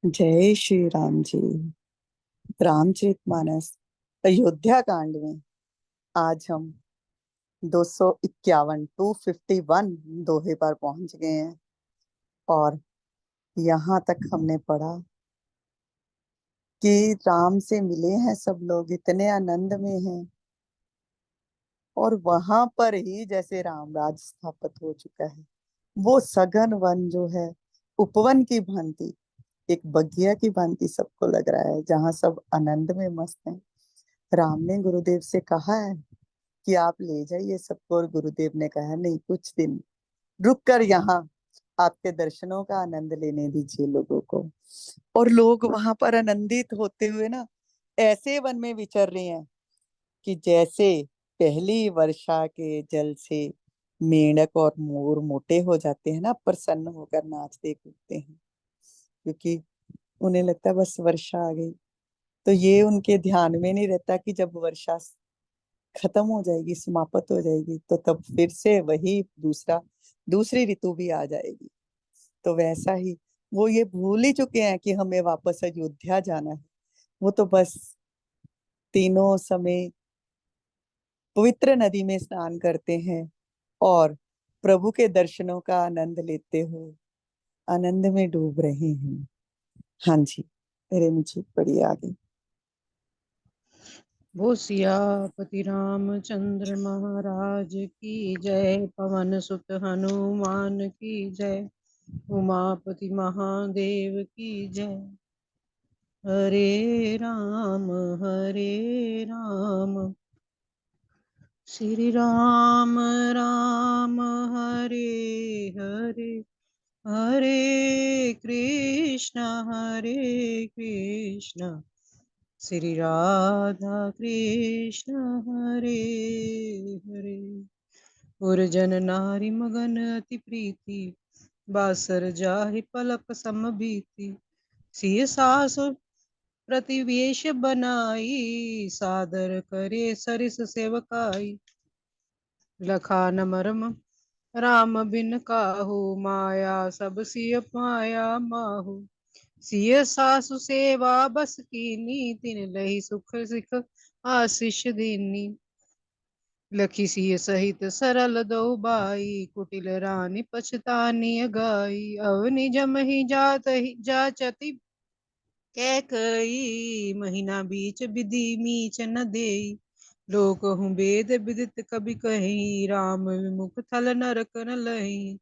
जय श्री राम जी। रामचरितमानस अयोध्या कांड में आज हम 251 दोहे पर पहुंच गए हैं। और यहाँ तक हमने पढ़ा कि राम से मिले हैं सब लोग, इतने आनंद में हैं। और वहां पर ही जैसे राम राज स्थापित हो चुका है। वो सघन वन जो है, उपवन की भांति, एक बगिया की भांति सबको लग रहा है, जहाँ सब आनंद में मस्त हैं। राम ने गुरुदेव से कहा है कि आप ले जाइए सबको, और गुरुदेव ने कहा नहीं, कुछ दिन रुक कर यहाँ आपके दर्शनों का आनंद लेने दीजिए लोगों को। और लोग वहां पर आनंदित होते हुए ना ऐसे वन में विचर रहे हैं कि जैसे पहली वर्षा के जल से मेंढक और मोर मोटे हो जाते हैं ना, प्रसन्न होकर नाचते कूदते हैं, क्योंकि उन्हें लगता है बस वर्षा आ गई। तो ये उनके ध्यान में नहीं रहता कि जब वर्षा खत्म हो जाएगी, समाप्त हो जाएगी, तो तब फिर से वही दूसरी ऋतु भी आ जाएगी। तो वैसा ही वो ये भूल ही चुके हैं कि हमें वापस अयोध्या जाना है। वो तो बस तीनों समय पवित्र नदी में स्नान करते हैं और प्रभु के दर्शनों का आनंद लेते हुए आनंद में डूब रहे हैं। हाँ जी, रेणु जी पढ़िए आगे। वो सियापति रामचंद्र महाराज की जय। पवन सुत हनुमान की जय। उमापति महादेव की जय। हरे राम श्री राम राम हरे हरे, हरे कृष्ण श्री राधा कृष्ण हरे हरे। उर्जन नारी मगन अति प्रीति, बासर जाहि पलक सम बीती। सिय सास प्रतिवेश बनाई, सादर करे सरिस सेवकाई। लखान मरम राम बिन काहू, माया सब सिय पाया माहू। सिय सासु सेवा बस कीनी, तिन लही सुख सिख आशीष दीनी। लखी सिय सहित सरल दो बाई, कुटिल रानी पछतानी गाई। अवनि जमहि जात ही जाचति कैकई, महीना बीच विधि मीच न देई। लोक हूँ वेद विदित कवि कही, राम विमुख थल नरक न लही।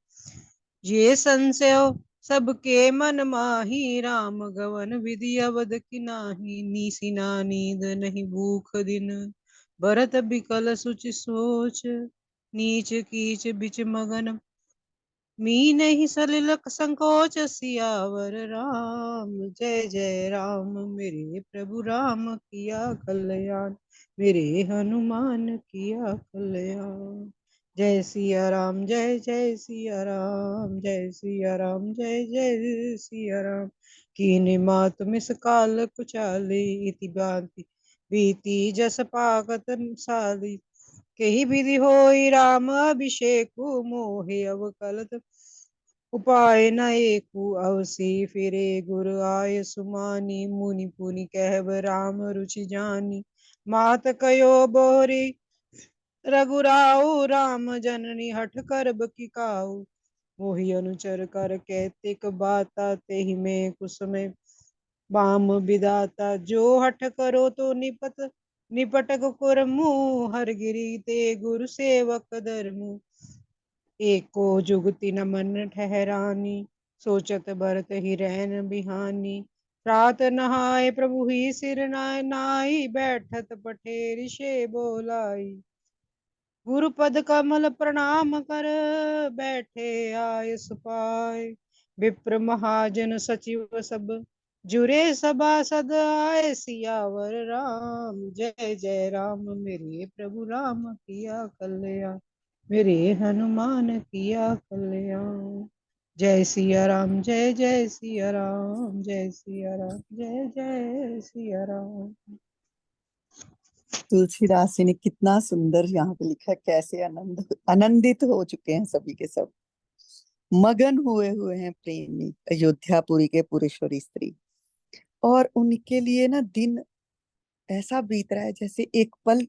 ये संशय सबके मन माही, राम गवन विधि अवध की नाही। नीसी ना नींद नहीं भूख दिन, भरत बिकल सुचि सोच। नीच कीच बिच मगन मी नहीं सलिलक संकोच। सियावर राम जय जय राम, मेरे प्रभु राम किया कल्याण। मेरे हनुमान किया कल्याण। जय सिया राम जय जय सिया राम, जय सिया राम जय जय सिया राम। कीने मात मिस काल कुचाली, इति भांति बीती जस पाकत साली। कही विधि होई राम अभिषेकु, मोहे अवकलत उपाय न एकु। अवसी फिरे गुर आय सुमानी, मुनि पुनि कहब राम रुचि जानी। मात कयो बोहरी रघुराऊ, राम जननी हठ करब की काऊ। मोहि अनुचर कर कैतिक बाता, तेहि में कुसुमे बाम विदाता। जो हठ करो तो निपटक कुरमु, हर गिरी ते गुरु सेवक धर्मु। एको जुगति न मन ठहरानी, सोचत भरत ही रहन बिहानी। प्रात नहाय प्रभु ही सिर नाई, बैठत पठे ऋषे बोलाई। गुरु पद कमल प्रणाम कर, बैठे आय सुपाय। विप्र महाजन सचिव सब, जुरे सभासद आए। सियावर राम जय जय राम, मेरे प्रभु राम किया कल्याण। मेरे हनुमान किया कल्याण। जय सिया राम जय जय सिया राम, जय सिया राम जय जय सिया राम। तुलसीदास जी ने कितना सुंदर यहाँ पे लिखा है, कैसे आनंदित हो चुके हैं सभी के सब, मगन हुए हुए हैं प्रेम में, अयोध्यापुरी के पुरुष और स्त्री। और उनके लिए ना दिन ऐसा बीत रहा है जैसे एक पल,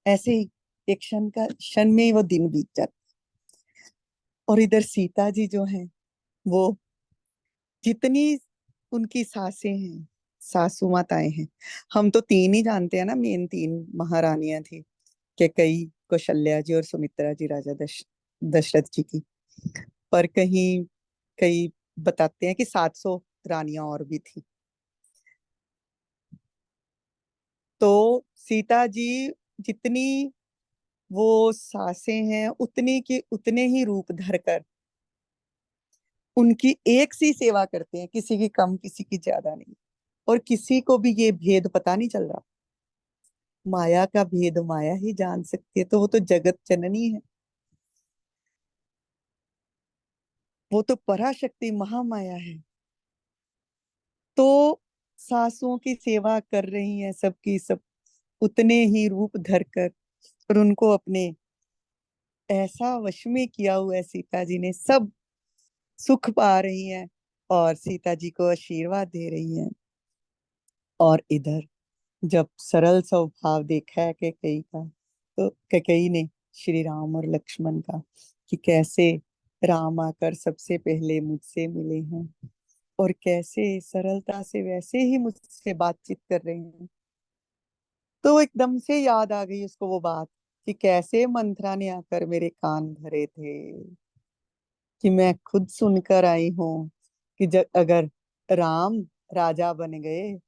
ऐसे ही एक क्षण में ही वो दिन बीत जाता। और इधर सीता जी जो है, वो जितनी उनकी सासें हैं, सासू माताएं हैं, हम तो तीन ही जानते हैं ना, मेन तीन महारानियां थी, कैकेयी, कौशल्या जी और सुमित्रा जी, राजा दशरथ जी की। पर कहीं कई बताते हैं कि 700 रानियां और भी थी। तो सीता जी जितनी वो सासें हैं, उतनी की उतने ही रूप धरकर उनकी एक सी सेवा करते हैं, किसी की कम किसी की ज्यादा नहीं। और किसी को भी ये भेद पता नहीं चल रहा। माया का भेद माया ही जान सकती है, तो वो तो जगत जननी है, वो तो पराशक्ति महामाया है। तो सासुओं की सेवा कर रही हैं सबकी सब, उतने ही रूप धरकर, और उनको अपने ऐसा वश में किया हुआ है सीता जी ने, सब सुख पा रही हैं और सीता जी को आशीर्वाद दे रही हैं। और इधर जब सरल स्वभाव देखा है कैकेयी का, तो कैकेयी ने श्री राम और लक्ष्मण का, कि कैसे राम आकर सबसे पहले मुझसे मिले हैं और कैसे सरलता से वैसे ही मुझसे बातचीत कर रहे हैं, तो एकदम से याद आ गई उसको वो बात, कि कैसे मंथरा ने आकर मेरे कान भरे थे, कि मैं खुद सुनकर आई हूँ कि जब अगर राम राजा बन गए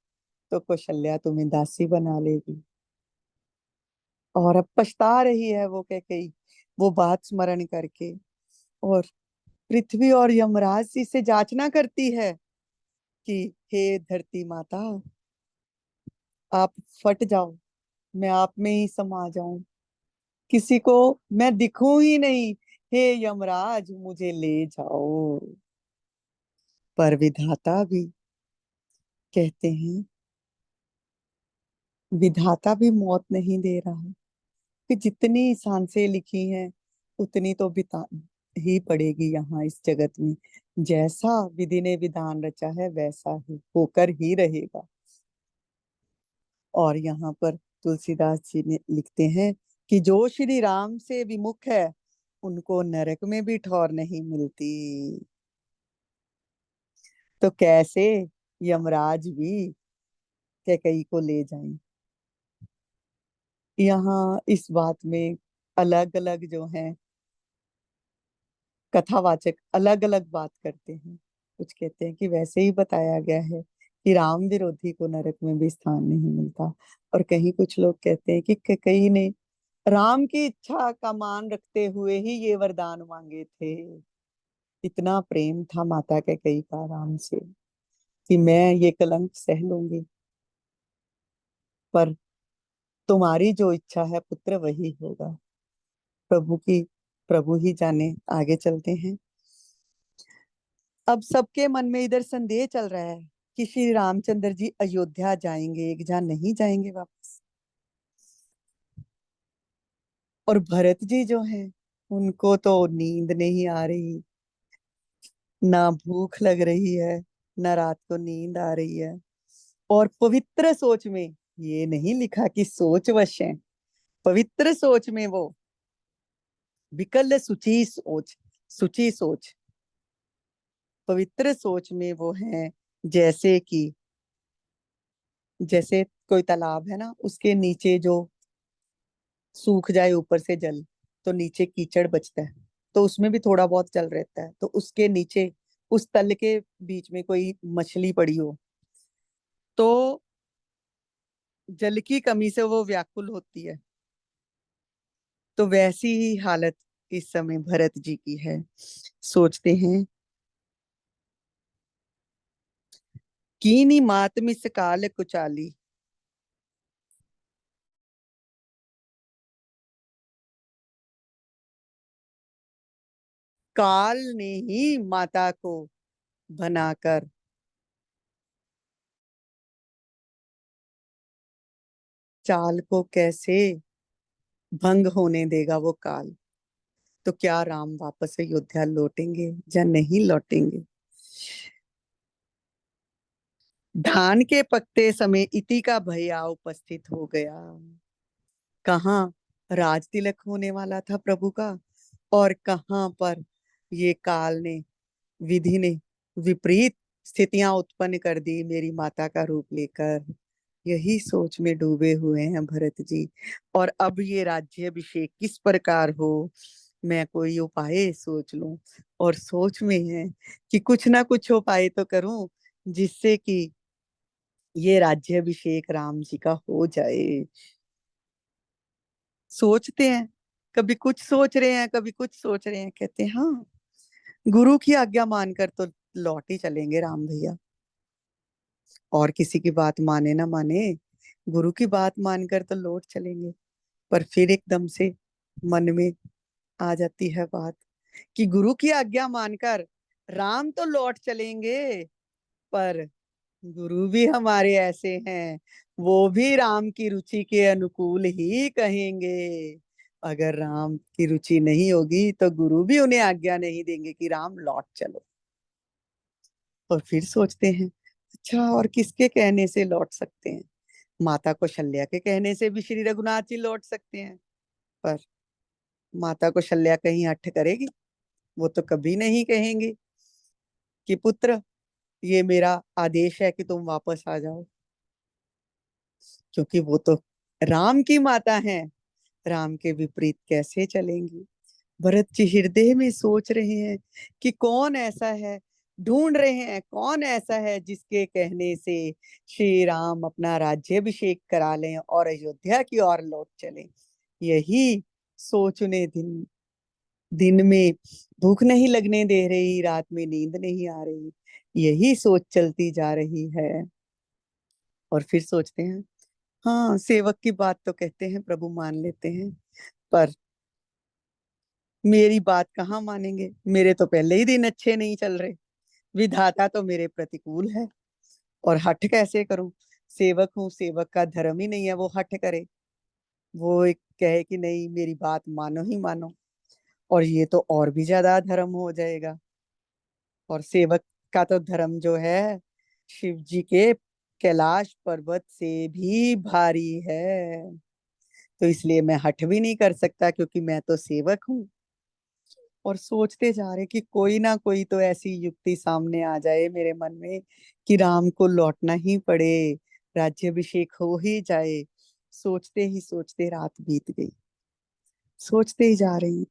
तो कौशल्या तुम्हें दासी बना लेगी। और अब पछता रही है वो कैकेयी, वो बात स्मरण करके। और पृथ्वी और यमराज जी से जाचना करती है कि हे धरती माता, आप फट जाओ, मैं आप में ही समा जाऊं, किसी को मैं दिखूं ही नहीं, हे यमराज मुझे ले जाओ। पर विधाता भी कहते हैं, विधाता भी मौत नहीं दे रहा, कि जितनी सांसें लिखी हैं उतनी तो बिता ही पड़ेगी यहाँ इस जगत में, जैसा विधि ने विधान रचा है वैसा ही होकर ही रहेगा। और यहाँ पर तुलसीदास जी ने लिखते हैं कि जो श्री राम से विमुख है उनको नरक में भी ठौर नहीं मिलती। तो कैसे यमराज भी कैकई को ले जाएं। यहाँ इस बात में अलग अलग जो हैं कथावाचक अलग अलग बात करते हैं। कुछ कहते हैं कि वैसे ही बताया गया है कि राम विरोधी को नरक में भी स्थान नहीं मिलता। और कहीं कुछ लोग कहते हैं कि कई ने राम की इच्छा का मान रखते हुए ही ये वरदान मांगे थे। इतना प्रेम था माता कैकेयी का राम से, कि मैं ये कलंक सह लूंगी, पर तुम्हारी जो इच्छा है पुत्र वही होगा। प्रभु की प्रभु ही जाने। आगे चलते हैं। अब सबके मन में इधर संदेह चल रहा है कि श्री रामचंद्र जी अयोध्या जाएंगे या नहीं जाएंगे वापस। और भरत जी जो हैं, उनको तो नींद नहीं आ रही, ना भूख लग रही है, ना रात को नींद आ रही है। और पवित्र सोच में, ये नहीं लिखा कि सोच वश है, पवित्र सोच में वो विकल सुचि सोच, सुचि सोच, पवित्र सोच में वो है। जैसे कि जैसे कोई तालाब है ना, उसके नीचे जो सूख जाए ऊपर से जल, तो नीचे कीचड़ बचता है, तो उसमें भी थोड़ा बहुत जल रहता है, तो उसके नीचे उस तल के बीच में कोई मछली पड़ी हो, तो जल की कमी से वो व्याकुल होती है। तो वैसी ही हालत इस समय भरत जी की है। सोचते हैं, कीनी मात मिस काल कुचाली, काल ने ही माता को बनाकर, चाल को कैसे भंग होने देगा वो काल। तो क्या राम वापस अयोध्या लौटेंगे या नहीं लौटेंगे। धान के पकते समय इति का भैया उपस्थित हो गया। कहाँ राज तिलक होने वाला था प्रभु का, और कहाँ पर ये काल ने, विधि ने विपरीत स्थितियां उत्पन्न कर दी मेरी माता का रूप लेकर। यही सोच में डूबे हुए हैं भरत जी। और अब ये राज्याभिषेक किस प्रकार हो, मैं कोई उपाय सोच लूं। और सोच में है कि कुछ ना कुछ उपाय तो करूं, जिससे कि ये राज्याभिषेक राम जी का हो जाए। सोचते हैं, कभी कुछ सोच रहे हैं, कभी कुछ सोच रहे हैं, कहते हैं हाँ, गुरु की आज्ञा मानकर तो लौट ही चलेंगे राम भैया। और किसी की बात माने ना माने, गुरु की बात मानकर तो लौट चलेंगे। पर फिर एकदम से मन में आ जाती है बात कि गुरु की आज्ञा मानकर राम तो लौट चलेंगे, पर गुरु भी हमारे ऐसे हैं, वो भी राम की रुचि के अनुकूल ही कहेंगे। अगर राम की रुचि नहीं होगी तो गुरु भी उन्हें आज्ञा नहीं देंगे कि राम लौट चलो। और फिर सोचते हैं, अच्छा और किसके कहने से लौट सकते हैं। माता कौशल्या के कहने से भी श्री रघुनाथ जी लौट सकते हैं, पर माता कौशल्या कहीं हठ करेगी? वो तो कभी नहीं कहेंगे कि पुत्र, ये मेरा आदेश है कि तुम वापस आ जाओ, क्योंकि वो तो राम की माता है। राम के विपरीत कैसे चलेंगी? भरत जी हृदय में सोच रहे हैं कि कौन ऐसा है, ढूंढ रहे हैं कौन ऐसा है जिसके कहने से श्री राम अपना राज्याभिषेक करा लें और अयोध्या की ओर लौट चलें। यही सोच उन्हें दिन दिन में भूख नहीं लगने दे रही, रात में नींद नहीं आ रही। यही सोच चलती जा रही है। और फिर सोचते हैं, हाँ सेवक की बात तो कहते हैं प्रभु मान लेते हैं, पर मेरी बात कहाँ मानेंगे? मेरे तो पहले ही दिन अच्छे नहीं चल रहे, विधाता तो मेरे प्रतिकूल है, और हठ कैसे करूं? सेवक हूँ, सेवक का धर्म ही नहीं है वो हठ करे, वो एक कहे कि नहीं मेरी बात मानो ही मानो, और ये तो और भी ज्यादा धर्म हो जाएगा। और सेवक का तो धर्म जो है शिव जी के कैलाश पर्वत से भी भारी है। तो इसलिए मैं हठ भी नहीं कर सकता, क्योंकि मैं तो सेवक हूँ। और सोचते जा रहे कि कोई ना कोई तो ऐसी युक्ति सामने आ जाए मेरे मन में कि राम को लौटना ही पड़े, राज्याभिषेक हो ही जाए। सोचते ही सोचते रात बीत गई। सोचते ही जा रही,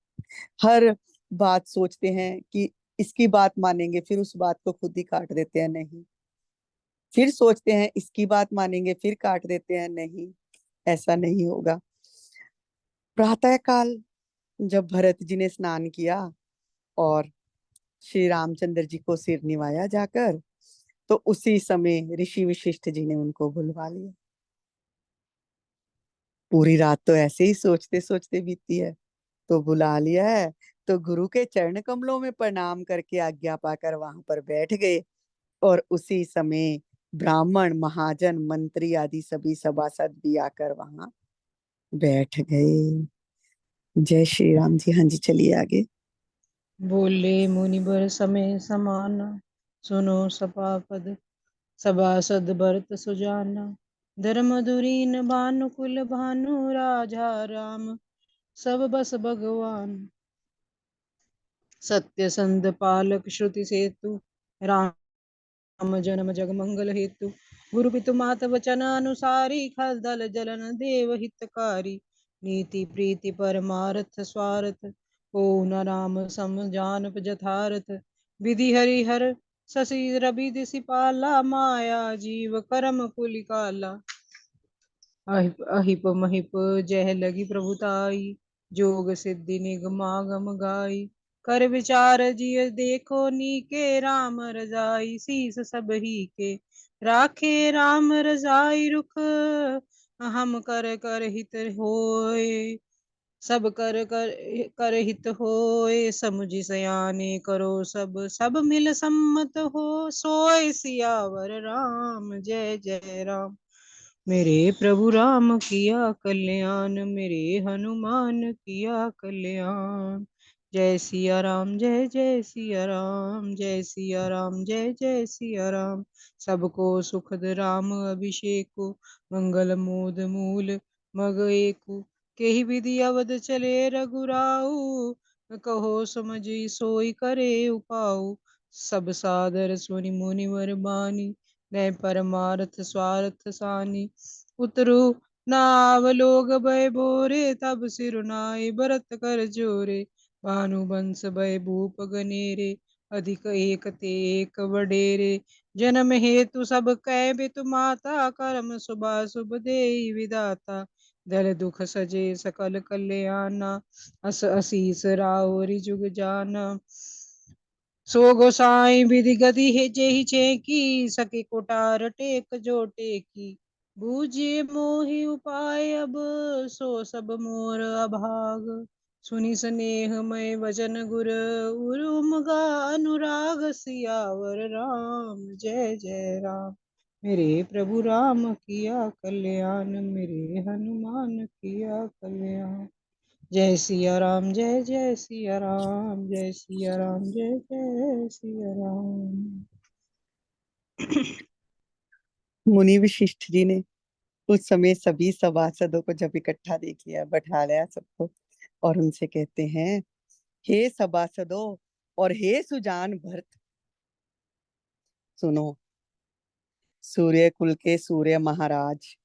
हर बात सोचते हैं कि इसकी बात मानेंगे, फिर उस बात को खुद ही काट देते हैं, नहीं। फिर सोचते हैं इसकी बात मानेंगे, फिर काट देते हैं, नहीं, ऐसा नहीं होगा। प्रातः काल जब भरत जी ने स्नान किया और श्री रामचंद्र जी को सिर निवाया जाकर, तो उसी समय ऋषि वशिष्ठ जी ने उनको बुलवा लिया। पूरी रात तो ऐसे ही सोचते सोचते बीती है, तो बुला लिया है, तो गुरु के चरण कमलों में प्रणाम करके आज्ञा पाकर वहां पर बैठ गए। और उसी समय ब्राह्मण महाजन मंत्री आदि सभी सभासद भी आकर वहां बैठ गए। जय श्री राम जी। हाँ जी, चलिए आगे। बोले मुनिवर समय समाना, सुनो सभापद सभासद भरत सुजाना। धर्म धुरीन भानुकुल भानु राजा राम, सब बस भगवान। सत्य संध पालक श्रुति सेतु, राम जन्म जग मंगल हेतु। गुरु पितु मात वचन अनुसारी, खल दल जलन देव हितकारी। नीति प्रीति परमारथ स्वार्थ, को न राम सम जानप जथारथ। विधि हरिहर शशि रवि दिशिपाला, माया जीव करम कुलिकाला। अहिप अहिप महिप जह लगी प्रभुताई, जोग सिद्धि निगमागम गाई। कर विचार जिय देखो नीके, राम रजाई शीस सब ही के। राखे राम रजाई रुख, हम कर कर हित होय। सब कर कर कर हित होय, समुझि सयाने करो सब। सब मिल सम्मत हो, सोय सियावर राम, जय जय राम। मेरे प्रभु राम किया कल्याण, मेरे हनुमान किया कल्याण। जय सिया राम, जय जय सिया राम, जय सिया राम, जय जय सिया राम। सबको सुखद राम अभिषेको, मंगल मूद मूल मग एकु। केहि विधि अवध चले रघुराऊ, कहो समझी सोई करे उपाऊ। सब सादर सुनि मुनिवर बानी, नय परमारथ स्वार्थ सानी। उतरु नाव लोग भय बोरे, तब सिरुनाई भरत कर जोरे। भानुबंस भय भूप गनेरे, अधिक एक ते एक वडेरे। जन्म हेतु सब कै बितु माता, कर्म शुभा शुभ देहि विदाता। धर दुख सजे सकल कल्याणा, अस असीस राउरि जुग जाना। सो गोसाई विधि गति है जेहि छेकी, सके कोटार टेक जो टेकी। बूझे मोहि उपाय अब, सो सब मोर अभाग। सुनि स्नेह मय वचन गुर, उरुमगा अनुराग। सियावर राम जय जय राम, मेरे प्रभु राम किया कल्याण। मेरे हनुमान किया कल्याण। जय सिया राम, जय जय सिया राम, जय सिया राम, जय जय सिया राम। मुनि वशिष्ठ जी ने उस समय सभी सभासदों को जब इकट्ठा देख लिया, बैठा लिया सबको, और उनसे कहते हैं, हे सभासदों और हे सुजान भरत, सुनो। सूर्य कुल के सूर्य महाराज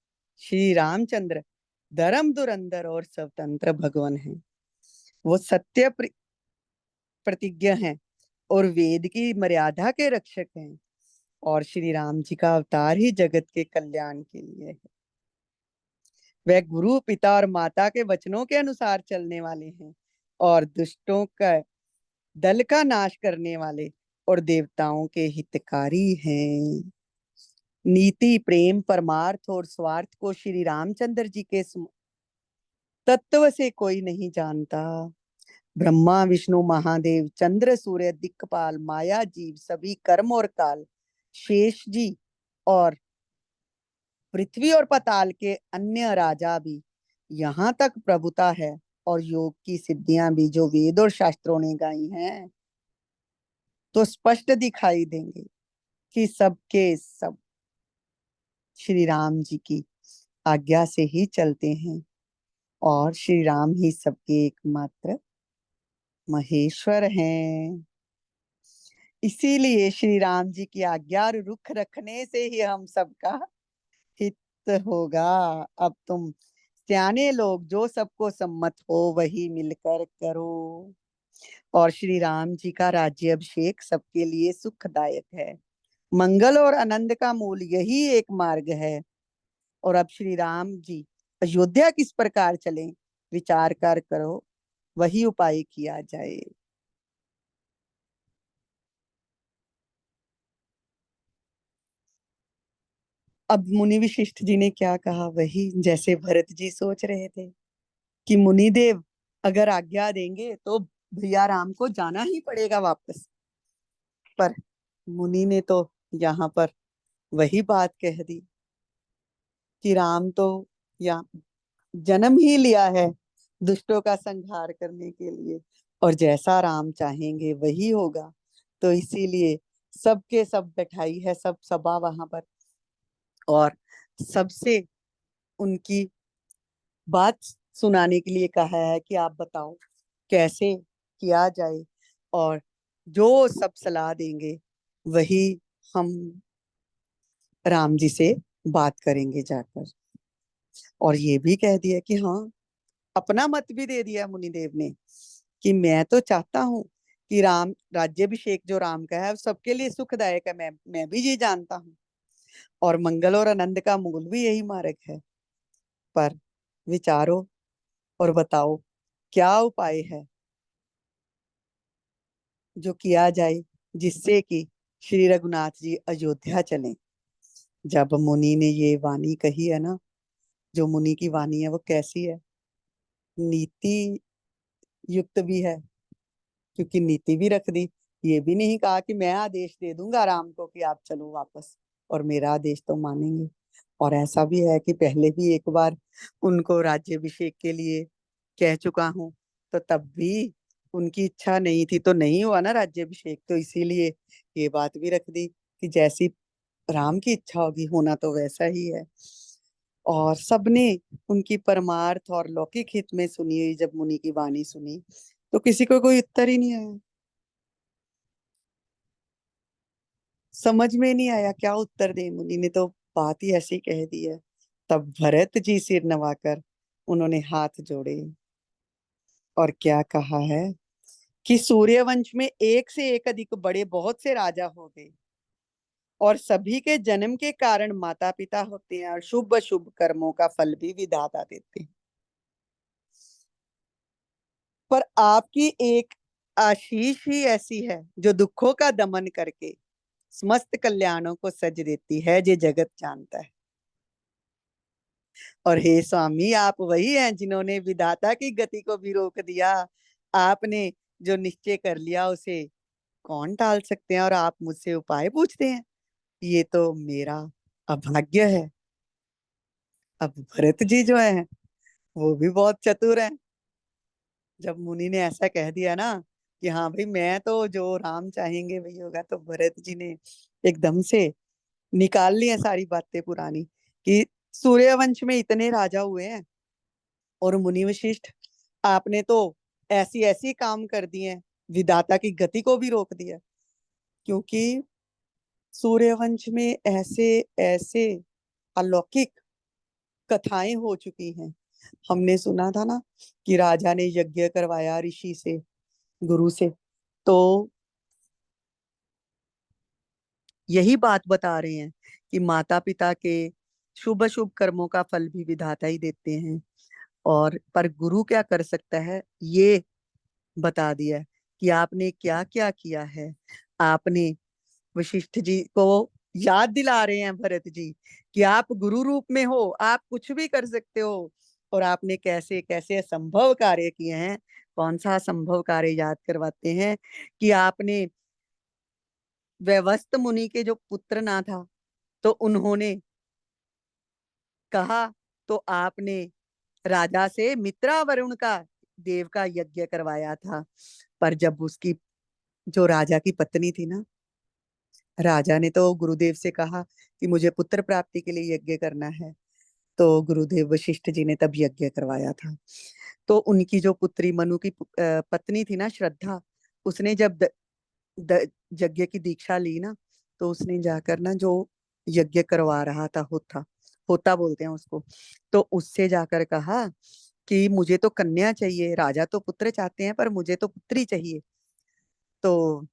श्री रामचंद्र धर्म धुरंधर और स्वतंत्र भगवान हैं। वो सत्य प्रतिज्ञा हैं और वेद की मर्यादा के रक्षक हैं, और श्री राम जी का अवतार ही जगत के कल्याण के लिए है। वह गुरु पिता और माता के वचनों के अनुसार चलने वाले हैं, और दुष्टों का दल का नाश करने वाले और देवताओं के हितकारी हैं। नीति, प्रेम, परमार्थ और स्वार्थ को श्री रामचंद्र जी के तत्व से कोई नहीं जानता। ब्रह्मा, विष्णु, महादेव, चंद्र, सूर्य, दिक्पाल, माया, जीव, सभी कर्म और काल, शेष जी और पृथ्वी और पताल के अन्य राजा भी, यहाँ तक प्रभुता है और योग की सिद्धियां भी जो वेद और शास्त्रों ने गाई हैं, तो स्पष्ट दिखाई देंगे कि सबके सब श्री राम जी की आज्ञा से ही चलते हैं, और श्री राम ही सबके एकमात्र महेश्वर हैं। इसीलिए श्री राम जी की आज्ञा और रुख रखने से ही हम सबका हित होगा। अब तुम सियाने लोग जो सबको सम्मत हो वही मिलकर करो। और श्री राम जी का राज्य अभिषेक सबके लिए सुखदायक है। मंगल और आनंद का मूल यही एक मार्ग है। और अब श्री राम जी अयोध्या किस प्रकार चले, विचार कर करो, वही उपाय किया जाए। अब मुनि विशिष्ट जी ने क्या कहा, वही जैसे भरत जी सोच रहे थे कि मुनि देव अगर आज्ञा देंगे तो भैया राम को जाना ही पड़ेगा वापस। पर मुनि ने तो यहाँ पर वही बात कह दी कि राम तो या जन्म ही लिया है दुष्टों का संहार करने के लिए, और जैसा राम चाहेंगे वही होगा। तो इसीलिए सबके सब बैठाई है, सब सभा वहां पर, और सबसे उनकी बात सुनाने के लिए कहा है कि आप बताओ कैसे किया जाए, और जो सब सलाह देंगे वही हम राम जी से बात करेंगे जाकर। और ये भी कह दिया कि हाँ, अपना मत भी दे दिया मुनिदेव ने कि मैं तो चाहता हूँ कि राम राज्यभिषेक जो राम का है सबके लिए सुखदायक है, मैं भी ये जानता हूँ, और मंगल और आनंद का मूल भी यही मार्ग है। पर विचारो और बताओ क्या उपाय है जो किया जाए जिससे कि श्री रघुनाथ जी अयोध्या चलें। जब मुनि ने ये वाणी कही है ना, जो मुनि की वाणी है वो कैसी है, नीति युक्त भी है, क्योंकि नीति भी रख दी। ये भी नहीं कहा कि मैं आदेश दे दूंगा राम को कि आप चलो वापस और मेरा आदेश तो मानेंगे। और ऐसा भी है कि पहले भी एक बार उनको राज्यभिषेक के लिए कह चुका हूं, तो तब भी उनकी इच्छा नहीं थी तो नहीं हुआ ना राज्यभिषेक, तो इसीलिए ये बात भी रख दी कि जैसी राम की इच्छा होगी होना तो वैसा ही है। और सबने उनकी परमार्थ और लौकिक हित में सुनी हुई जब मुनि की वाणी सुनी, तो किसी को कोई उत्तर ही नहीं आया। समझ में नहीं आया क्या उत्तर दे, मुनि ने तो बात ही ऐसी कह दी है। तब भरत जी सिर नवाकर उन्होंने हाथ जोड़े और क्या कहा है कि सूर्यवंश में एक से एक अधिक बड़े बहुत से राजा हो गए, और सभी के जन्म के कारण माता पिता होते हैं, और शुभ अशुभ कर्मों का फल भी विधाता देते हैं। पर आपकी एक आशीष ही ऐसी है जो दुखों का दमन करके समस्त कल्याणों को सज देती है, जे जगत जानता है। और हे स्वामी, आप वही हैं जिन्होंने विधाता की गति को भी रोक दिया। आपने जो निश्चय कर लिया उसे कौन टाल सकते हैं, और आप मुझसे उपाय पूछते हैं। ये तो मेरा अभाग्य है। अब भरत जी जो है वो भी बहुत चतुर है। जब मुनि ने ऐसा कह दिया ना कि हाँ भाई मैं तो जो राम चाहेंगे वही होगा, तो भरत जी ने एकदम से निकाल ली है सारी बातें पुरानी कि सूर्यवंश में इतने राजा हुए हैं, और मुनि वशिष्ठ आपने तो ऐसी ऐसी काम कर दिए हैं, विधाता की गति को भी रोक दिया। क्योंकि सूर्यवंश में ऐसे ऐसे अलौकिक कथाएं हो चुकी हैं। हमने सुना था ना कि राजा ने यज्ञ करवाया ऋषि से, गुरु से। तो यही बात बता रहे हैं कि माता पिता के शुभ शुभ कर्मों का फल भी विधाता ही देते हैं। और पर गुरु क्या कर सकता है ये बता दिया है कि आपने क्या क्या किया है। आपने वशिष्ठ जी को याद दिला रहे हैं भरत जी कि आप गुरु रूप में हो, आप कुछ भी कर सकते हो। और आपने कैसे कैसे असंभव कार्य किए हैं। कौन सा असंभव कार्य याद करवाते हैं कि आपने वैवस्त मुनि के जो पुत्र ना था, तो उन्होंने कहा, तो आपने राजा से मित्रा वरुण का देव का यज्ञ करवाया था। पर जब उसकी जो राजा की पत्नी थी ना, राजा ने तो गुरुदेव से कहा कि मुझे पुत्र प्राप्ति के लिए यज्ञ करना है, तो गुरुदेव वशिष्ठ जी ने तब यज्ञ करवाया था। तो उनकी जो पुत्री मनु की पत्नी थी ना श्रद्धा, उसने जब यज्ञ की दीक्षा ली ना, तो उसने जाकर ना जो यज्ञ करवा रहा था, होता होता बोलते हैं उसको, तो उससे जाकर कहा कि मुझे तो कन्या चाहिए, राजा तो पुत्र चाहते हैं पर मुझे तो पुत्री चाहिए। तो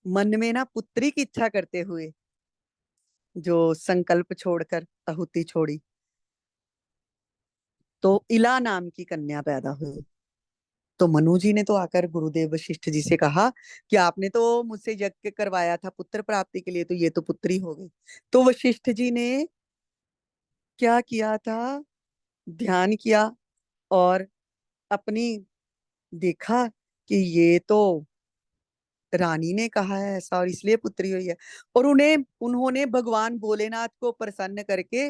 मन में ना पुत्री की इच्छा करते हुए जो संकल्प छोड़कर आहुति छोड़ी, तो इला नाम की कन्या पैदा हुई। तो मनु जी ने तो आकर गुरुदेव वशिष्ठ जी से कहा कि आपने तो मुझसे यज्ञ करवाया था पुत्र प्राप्ति के लिए, तो ये तो पुत्री हो गई। तो वशिष्ठ जी ने क्या किया था, ध्यान किया और अपनी देखा कि ये तो रानी ने कहा है ऐसा और इसलिए पुत्री हुई है। और उन्होंने भगवान भोलेनाथ को प्रसन्न करके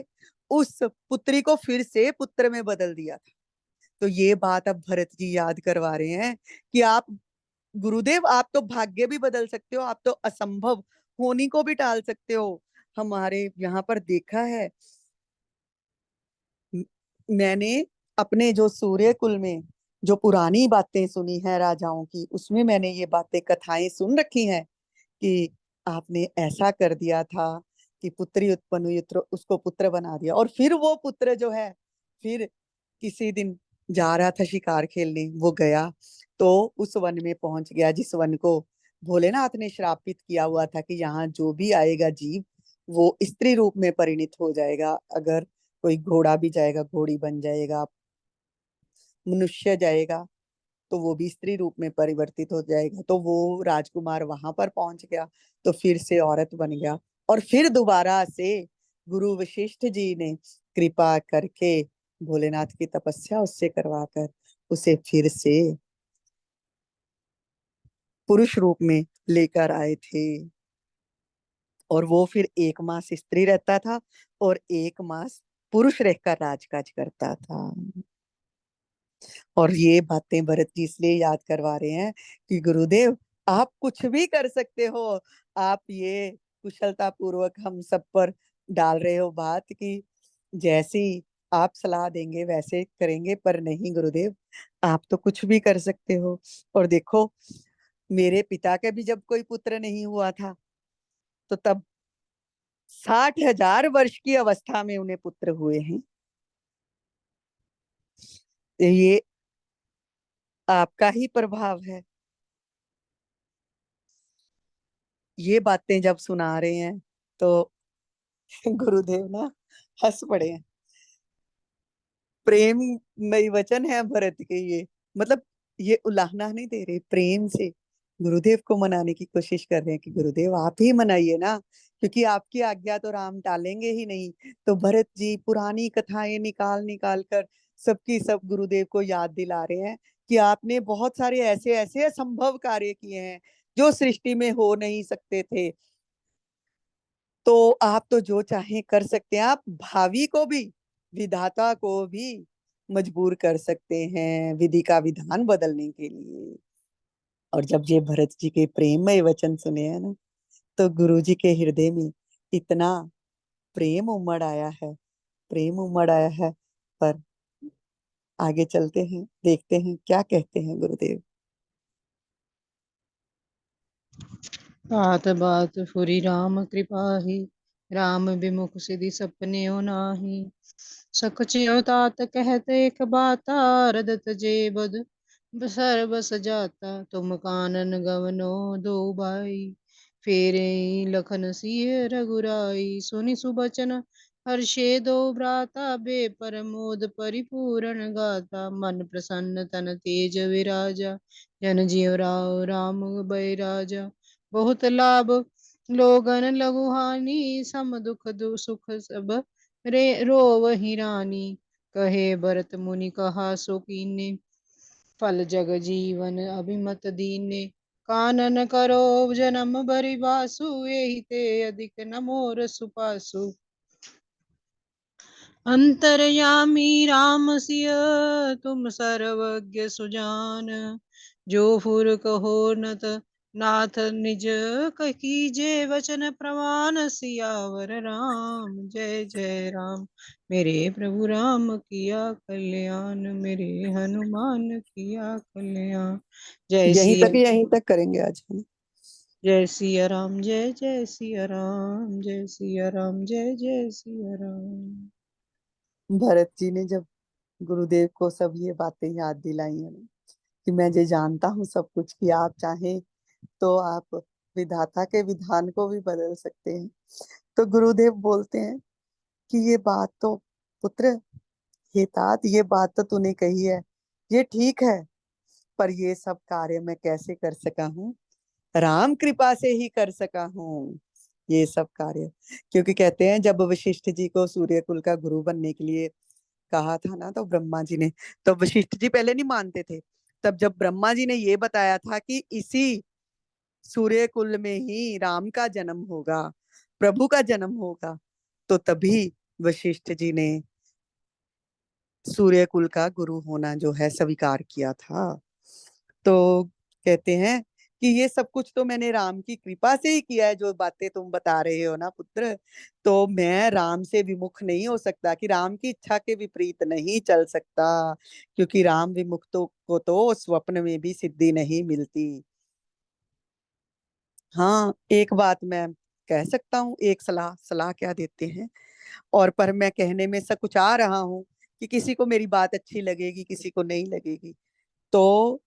उस पुत्री को फिर से पुत्र में बदल दिया था। तो ये बात अब भरत जी याद करवा रहे हैं कि आप गुरुदेव, आप तो भाग्य भी बदल सकते हो, आप तो असंभव होनी को भी टाल सकते हो। हमारे यहाँ पर देखा है, म- मैंने अपने जो सूर्य कुल में जो पुरानी बातें सुनी है राजाओं की, उसमें मैंने ये बातें कथाएं सुन रखी हैं कि आपने ऐसा कर दिया था कि पुत्री उत्पन्न हुई, उसको पुत्र बना दिया, और फिर वो पुत्र जो है फिर किसी दिन जा रहा था शिकार खेलने, वो गया तो उस वन में पहुंच गया जिस वन को भोलेनाथ ने श्रापित किया हुआ था कि यहाँ जो भी आएगा जीव वो स्त्री रूप में परिणित हो जाएगा। अगर कोई घोड़ा भी जाएगा घोड़ी बन जाएगा, मनुष्य जाएगा तो वो भी स्त्री रूप में परिवर्तित हो जाएगा। तो वो राजकुमार वहां पर पहुंच गया तो फिर से औरत बन गया, और फिर दोबारा से गुरु वशिष्ठ जी ने कृपा करके भोलेनाथ की तपस्या उससे करवाकर उसे फिर से पुरुष रूप में लेकर आए थे। और वो फिर 1 मास स्त्री रहता था और 1 मास पुरुष रहकर राजकाज करता था। और ये बातें भरत जी इसलिए याद करवा रहे हैं कि गुरुदेव, आप कुछ भी कर सकते हो। आप ये कुशलता पूर्वक हम सब पर डाल रहे हो बात कि जैसी आप सलाह देंगे वैसे करेंगे, पर नहीं गुरुदेव, आप तो कुछ भी कर सकते हो। और देखो, मेरे पिता के भी जब कोई पुत्र नहीं हुआ था, तो तब 60,000 वर्ष की अवस्था में उन्हें पुत्र हुए हैं। ये आपका ही प्रभाव है। ये बातें जब सुना रहे हैं तो गुरुदेव ना हंस पड़े हैं। प्रेममय वचन है भरत के ये, मतलब ये उलाहना नहीं दे रहे, प्रेम से गुरुदेव को मनाने की कोशिश कर रहे हैं कि गुरुदेव आप ही मनाइए ना, क्योंकि आपकी आज्ञा तो राम टालेंगे ही नहीं। तो भरत जी पुरानी कथाएं निकाल निकाल कर सबकी सब गुरुदेव को याद दिला रहे हैं कि आपने बहुत सारे ऐसे ऐसे असंभव कार्य किए हैं जो सृष्टि में हो नहीं सकते थे। तो आप तो जो चाहें कर सकते हैं, आप भावी को भी, विधाता को भी मजबूर कर सकते हैं विधि का विधान बदलने के लिए। और जब ये भरत जी के प्रेममय वचन सुने हैं ना, तो गुरु जी के हृदय में इतना प्रेम उमड़ आया है, प्रेम उमड़ आया है। पर आगे चलते हैं, देखते हैं क्या कहते हैं गुरुदेव। बात बात फुरी राम कृपाही, राम विमुख सिधि सपने नाही। सकचियो तात कहत एक बाता, रदत जे बद सर बस जाता। तुम कानन गवनो दो भाई, फेरे लखन सिय रघुराई। सुनि सुबचन हर्षे दो भ्राता, बे परमोद परिपूरण गाता। मन प्रसन्न तन तेज विराजा, जन जियो राव राम भय राजा। बहुत लाभ लोगन लघु हानि, सम दुख सुख सब रे रोवहि रानी। कहे भरत मुनि कहा सो कीने, फल जग जीवन अभिमत दीने। कानन करो जन्म भरि बासु, एहि ते अधिक न मोर सुपासु। अंतर्यामी राम सिय तुम सर्वज्ञ सुजान, जो फुर कहो नत नाथ निज कीजे वचन प्रमाण। सियावर राम जय जय राम, मेरे प्रभु राम किया कल्याण, मेरे हनुमान किया कल्याण। जय सिया, यहीं तक करेंगे आज हम। जय सिया राम, जय जय सिया राम, जय सिया राम, जय जय सिया राम। भरत जी ने जब गुरुदेव को सब ये बातें याद दिलाई है ना, कि मैं ये जानता हूँ सब कुछ, कि आप चाहें तो आप विधाता के विधान को भी बदल सकते हैं। तो गुरुदेव बोलते हैं कि ये बात तो, पुत्र, हे तात, ये बात तो तूने कही है, ये ठीक है, पर ये सब कार्य मैं कैसे कर सका हूँ? राम कृपा से ही कर सका हूँ ये सब कार्य। क्योंकि कहते हैं जब वशिष्ठ जी को सूर्य कुल का गुरु बनने के लिए कहा था ना, तो ब्रह्मा जी ने, तो वशिष्ठ जी पहले नहीं मानते थे। तब जब ब्रह्मा जी ने ये बताया था कि इसी सूर्य कुल में ही राम का जन्म होगा, प्रभु का जन्म होगा, तो तभी वशिष्ठ जी ने सूर्य कुल का गुरु होना जो है स्वीकार किया था। तो कहते हैं कि ये सब कुछ तो मैंने राम की कृपा से ही किया है, जो बातें तुम बता रहे हो ना पुत्र। तो मैं राम से विमुख नहीं हो सकता, कि राम की इच्छा के विपरीत नहीं चल सकता, क्योंकि राम विमुख को तो स्वप्न में भी सिद्धि नहीं मिलती। हाँ, एक बात मैं कह सकता हूँ, एक सलाह, सलाह क्या देते हैं, और पर मैं कहने में सकुचा रहा हूँ कि किसी को मेरी बात अच्छी लगेगी, किसी को नहीं लगेगी। तो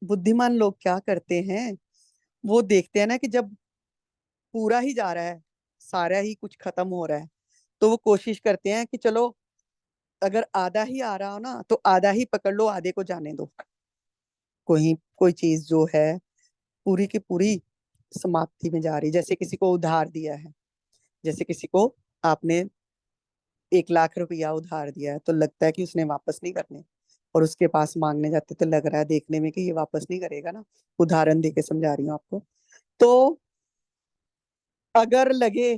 बुद्धिमान लोग क्या करते हैं, वो देखते हैं ना कि जब पूरा ही जा रहा है, सारा ही कुछ खत्म हो रहा है, तो वो कोशिश करते हैं कि चलो, अगर आधा ही आ रहा हो ना, तो आधा ही पकड़ लो, आधे को जाने दो। कोई कोई चीज जो है पूरी की पूरी समाप्ति में जा रही, जैसे किसी को उधार दिया है, जैसे किसी को आपने 1 लाख रुपया उधार दिया है, तो लगता है कि उसने वापस नहीं करने, और उसके पास मांगने जाते तो लग रहा है देखने में कि ये वापस नहीं करेगा ना। उदाहरण देके समझा रही हूँ आपको। तो अगर लगे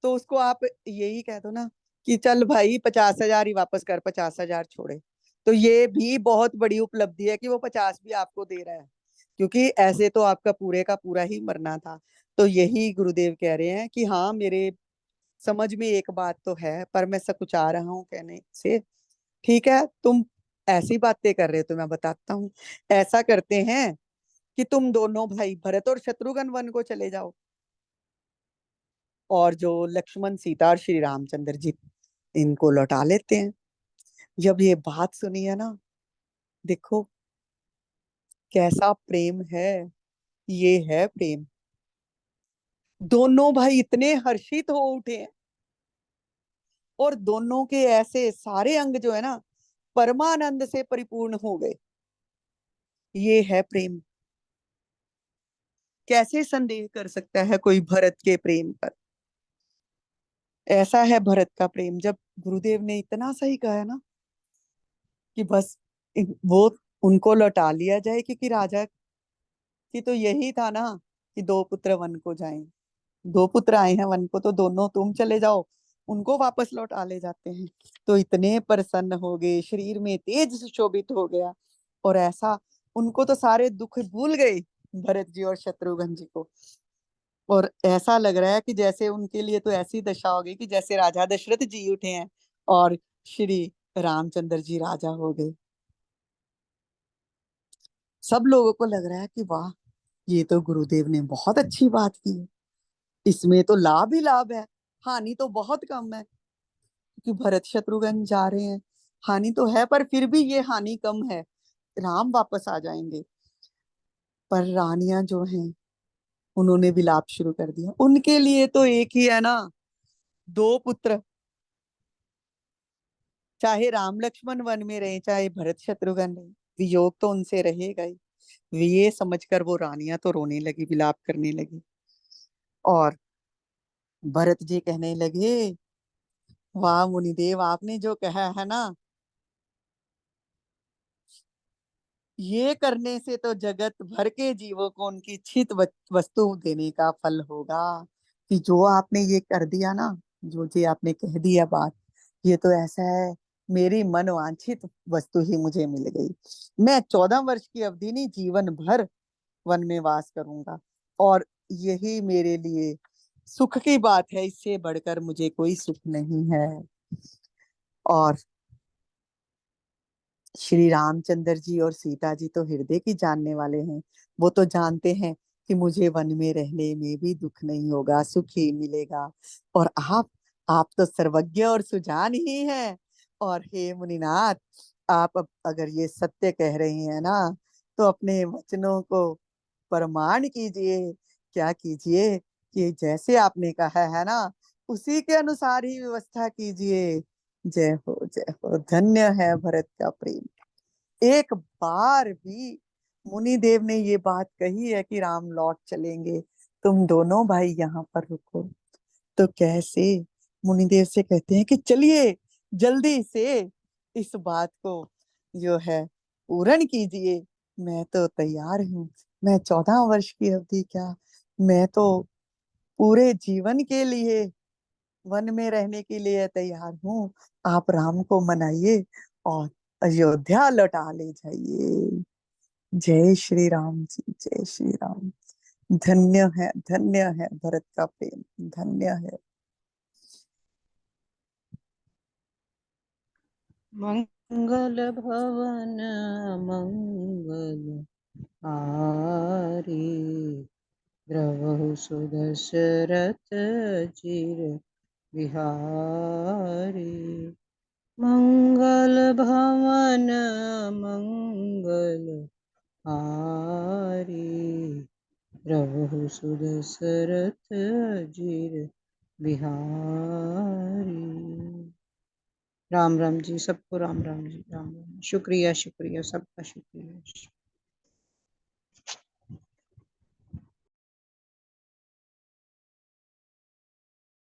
तो उसको आप यही कह दो ना कि चल भाई 50,000 ही वापस कर, 50,000 छोड़े। तो ये भी बहुत बड़ी उपलब्धि है कि वो 50 भी आपको दे रहा है, क्योंकि ऐसे तो आपका पूरे का पूरा ही मरना था। तो यही गुरुदेव कह रहे हैं कि हाँ, मेरे समझ में एक बात तो है, पर मैं सकुचा रहा हूँ कहने से। ठीक है, तुम ऐसी बातें कर रहे हो तो मैं बताता हूँ। ऐसा करते हैं कि तुम दोनों भाई भरत और शत्रुघ्न वन को चले जाओ, और जो लक्ष्मण सीता और श्री रामचंद्र जी, इनको लौटा लेते हैं। जब ये बात सुनी है ना, देखो कैसा प्रेम है, ये है प्रेम। दोनों भाई इतने हर्षित हो उठे हैं, और दोनों के ऐसे सारे अंग जो है ना, परमानंद से परिपूर्ण हो गए। ये है प्रेम। कैसे संदेह कर सकता है कोई भरत के प्रेम पर। ऐसा है भरत का प्रेम। जब गुरुदेव ने इतना सही कहा है ना कि बस वो उनको लौटा लिया जाए, क्योंकि राजा की तो यही था ना कि दो पुत्र वन को जाएं। दो पुत्र आए हैं वन को, तो दोनों तुम चले जाओ, उनको वापस लौटा ले जाते हैं। तो इतने प्रसन्न हो गए, शरीर में तेज सुशोभित हो गया। और ऐसा, उनको तो सारे दुख भूल गए, भरत जी और शत्रुघ्न जी को। और ऐसा लग रहा है कि जैसे उनके लिए तो ऐसी दशा हो गई कि जैसे राजा दशरथ जी उठे हैं और श्री रामचंद्र जी राजा हो गए। सब लोगों को लग रहा है कि वाह, ये तो गुरुदेव ने बहुत अच्छी बात की है। इसमें तो लाभ ही लाभ है, हानि तो बहुत कम है, क्योंकि भरत शत्रुघ्न जा रहे हैं। हानि तो है, पर फिर भी ये हानि कम है, राम वापस आ जाएंगे। पर रानियां जो हैं, उन्होंने विलाप शुरू कर दिया। उनके लिए तो एक ही है ना, दो पुत्र। चाहे राम लक्ष्मण वन में रहे, चाहे भरत शत्रुघ्न रहे, वियोग तो उनसे रहेगा ही। ये समझकर वो रानियां तो रोने लगी, विलाप करने लगी। और भरत जी कहने लगे, वाह मुनिदेव, आपने जो कहा है ना, ये करने से तो जगत भर के जीवों को उनकी इच्छित वस्तु देने का फल होगा। कि जो आपने ये कर दिया ना, जो जी आपने कह दिया बात, ये तो ऐसा है, मेरी मनवांछित वस्तु ही मुझे मिल गई। मैं 14 वर्ष की अवधि नहीं, जीवन भर वन में वास करूंगा। और यही मेरे लिए सुख की बात है, इससे बढ़कर मुझे कोई सुख नहीं है। और श्री रामचंद्र जी और सीता जी तो हृदय की जानने वाले हैं। वो तो जानते हैं कि मुझे वन में रहने में भी दुख नहीं होगा, सुख ही मिलेगा। और आप तो सर्वज्ञ और सुजान ही हैं। और हे मुनिनाथ, आप अब अगर ये सत्य कह रहे हैं ना, तो अपने वचनों को प्रमाण कीजिए। क्या कीजिए कि जैसे आपने कहा है ना, उसी के अनुसार ही व्यवस्था कीजिए। जय हो, जय हो। धन्य है भरत का प्रेम। एक बार भी मुनि देव ने ये बात कही है कि राम लौट चलेंगे, तुम दोनों भाई यहाँ पर रुको, तो कैसे मुनिदेव से कहते हैं कि चलिए, जल्दी से इस बात को जो है पूर्ण कीजिए। मैं तो तैयार हूँ। मैं 14 वर्ष की अवधि क्या, मैं तो पूरे जीवन के लिए वन में रहने के लिए तैयार हूँ। आप राम को मनाइए और अयोध्या लौटा ले जाइए। जय श्री राम जी, जय श्री राम। धन्य है भरत का प्रेम, धन्य है। मंगल भवन मंगल हारी, द्रवहु सुदशरथ चिर बिहारी। मंगल भवन मंगल हारी, द्रवहु सुदशरथ चिर बिहारी। राम राम जी, सबको राम राम जी, राम राम। शुक्रिया शुक्रिया, सबका शुक्रिया।